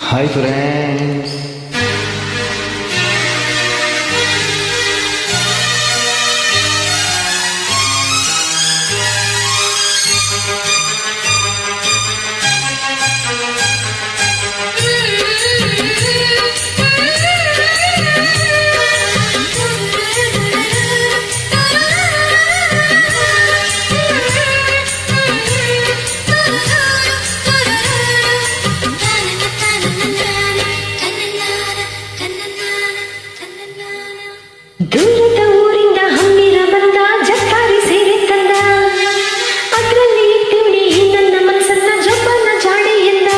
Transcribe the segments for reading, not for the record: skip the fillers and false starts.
Hi friends. ದೂರದ ಊರಿಂದ ಹಮ್ಮಿರ ಬಂದ ಜಕ್ಕಾರಿ ಸೇರಿ ತಂದ ಅದ್ರಲ್ಲಿ ತಿಳಿ ನನ್ನ ಮನಸ್ಸನ್ನ ಜೋಪಾನ ಜಾಡಿ ಎಂದ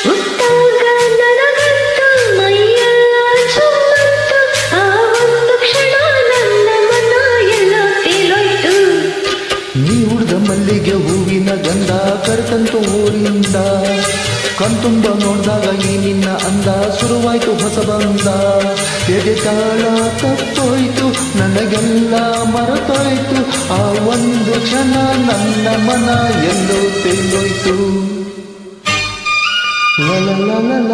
ಹುಟ್ಟಾಗ ನನಗಂತೂ ಮೈಯೆಲ್ಲ ಚುಮ್ಮಂತು ಆ ಒಂದು ಕ್ಷಣ ನನ್ನ ಮನ ಎಲ್ಲ ತೇಲೋಯ್ತು. ನೀ ಉಡ್ದ ಮಲ್ಲಿಗೆ ಹೂವಿನ ಗಂಧ ಕರೆತಂತು ಊರಿಂದ ಕಣ್ತುಂಬ ನೋಡ್ದಾಗ ಈ ನಿನ್ನ ಅಂದ ಶುರುವಾಯ್ತು ಹೊಸ ಬಂದ ಎದೆ ತಾಳ ತಪ್ಪೋಯ್ತು ನನಗೆಲ್ಲ ಮರೆತೋಯ್ತು ಆ ಒಂದು ಕ್ಷಣ ನನ್ನ ಮನ ಎಲ್ಲೋ ತೆಲ್ಲೋಯ್ತು. ಲಲಲಲಲ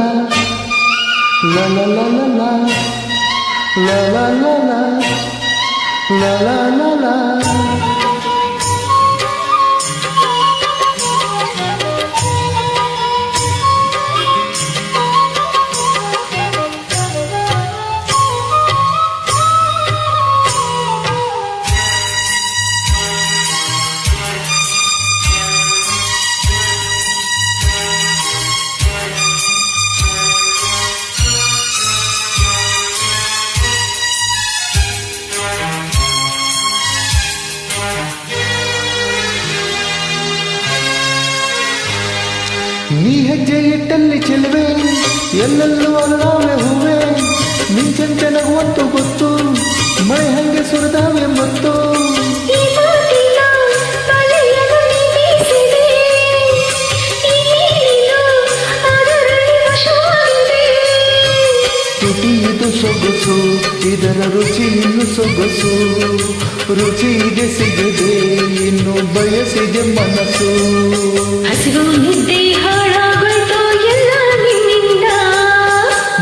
ಲಲಲಲಲ ಲಲಲಲ ಲಲಲಲ. ನೀ ಹೆಜ್ಜೆ ಇಟ್ಟಲ್ಲಿ ಚೆಲುವೆ ಎಲ್ಲೆಲ್ಲೂ ಅಲ್ಲಾವೆ ಹೂವೆ ಮಿಂಚಂತೆ ನಗುವಂತೂ ಗೊತ್ತು ಮಳೆ ಹಂಗೆ ಸುರಿದಾವೆ ಮತ್ತು ತುಟಿ ಇದು ಸೊಗಸು ಇದರ ರುಚಿ ಇನ್ನು ಸೊಗಸು ರುಚಿ ಇದೆ ಸಿಗದೆ ಇನ್ನು ಬಯಸಿದೆ ಮನಸ್ಸು. ಹಸಿರು ನಿದ್ದೆ ಹಾಳಾಗೋಯ್ತು ಎಲ್ಲ ನಿನ್ನಿಂದ.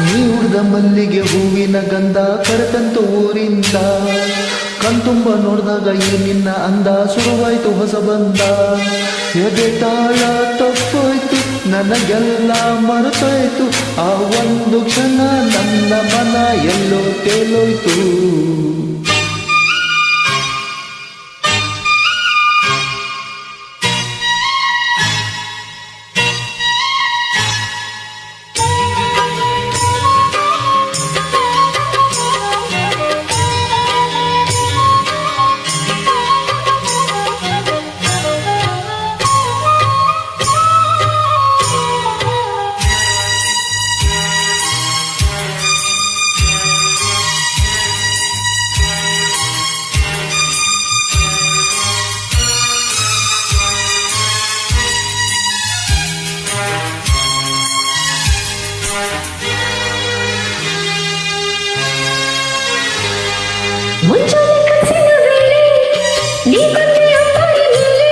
ನೀ ಉಡ್ದ ಮಲ್ಲಿಗೆ ಹೂವಿನ ಗಂಧ ಕರೆತಂತು ಊರಿಂದ ಕಣ್ತುಂಬ ನೋಡಿದಾಗ ಈ ನಿನ್ನ ಅಂದ ಶುರುವಾಯ್ತು ಹೊಸ ಬಂದ ಎದೆ ತಾಳ ತಪ್ಪೋಯ್ತು ನನಗೆಲ್ಲ ಮರೆತೋಯ್ತು ಆ ಒಂದು ಕ್ಷಣ ನನ್ನ ಮನ ಎಲ್ಲೋ ತೇಲೋಯ್ತು. ಮುಂಜಾನೆ ಕನಸಿನ ವೇಳೆ ನೀ ಬಂದೆ ಅಪ್ಪಡಿ ಮೇಲೆ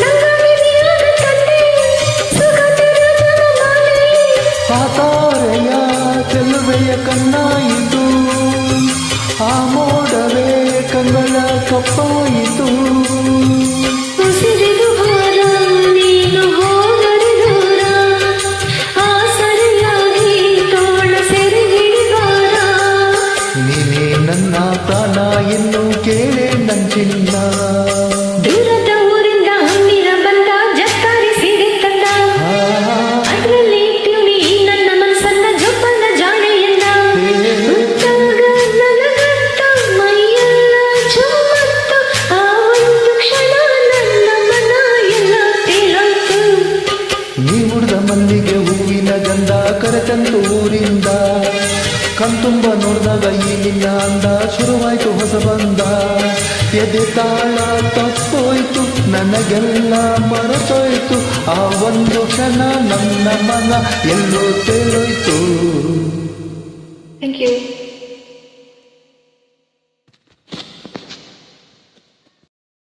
ನಂಗಾಗಿ ನೀರಾದ ತಂದೆ ಸುಗಂಧದ ಜಲಮಾಲೆ. ಆ ತಾರೆಯ ಚೆಲುವೆಯ ಕಣ್ಣಾಯಿತು ಆ ಮೋಡವೇ ಕಂಗಳ ಕಪ್ಪಾಯಿತು. ಉಸಿರಿದು ಭಾರ ನೀನು ಹೋದರೆ ದೂರ ಆ ಸರಿಯಾಗಿ ತೋಳ ಸೆರೆ ಹಿಡಿವಾರ. ನೀನೇ ನನ್ನ ಪ್ರಾಣ ಇನ್ನು ಕೇಳೆ ನಂಚಿಲ್ಲ. ದೂರದ ಊರಿಂದ ಹಮ್ಮಿರ ಬಂದ ಜಕ್ಕಾರಿ ಸೀರೆ ತಂದ ಅದ್ರಲ್ಲಿ ತಿಳಿ ನನ್ನ ಮನಸ್ಸನ್ನ ಜೋಪಾನ ಜಾಣೆ ಎಂದ ಹುಟ್ಟಾಗ ನನಗಂತೂ ಮೈಯೆಲ್ಲ ಚುಮ್ಮಂತು ಆ ಒಂದು ಕ್ಷಣ ನನ್ನ ಮನ ಎಲ್ಲ ತೇಲೋಯ್ತು. ನೀ ಉಡ್ದ ಮಲ್ಲಿಗೆ ಹೂವಿನ ಗಂಧ ಕರೆತಂತು ಊರಿಂದ ಕಣ್ತುಂಬ ನೋಡಿದಾಗ ಈ ನಿನ್ನ ಅಂದ ಶುರುವಾಯ್ತು ಹೊಸ ಬಂದ ಎದೆ ತಾಳ ತಪ್ಪೋಯ್ತು ನನಗೆಲ್ಲ ಮರೆತೋಯ್ತು ಆ ಒಂದು ಕ್ಷಣ ನನ್ನ ಮನ ಎಲ್ಲೋ ತೇಲೋಯ್ತು. Thank you.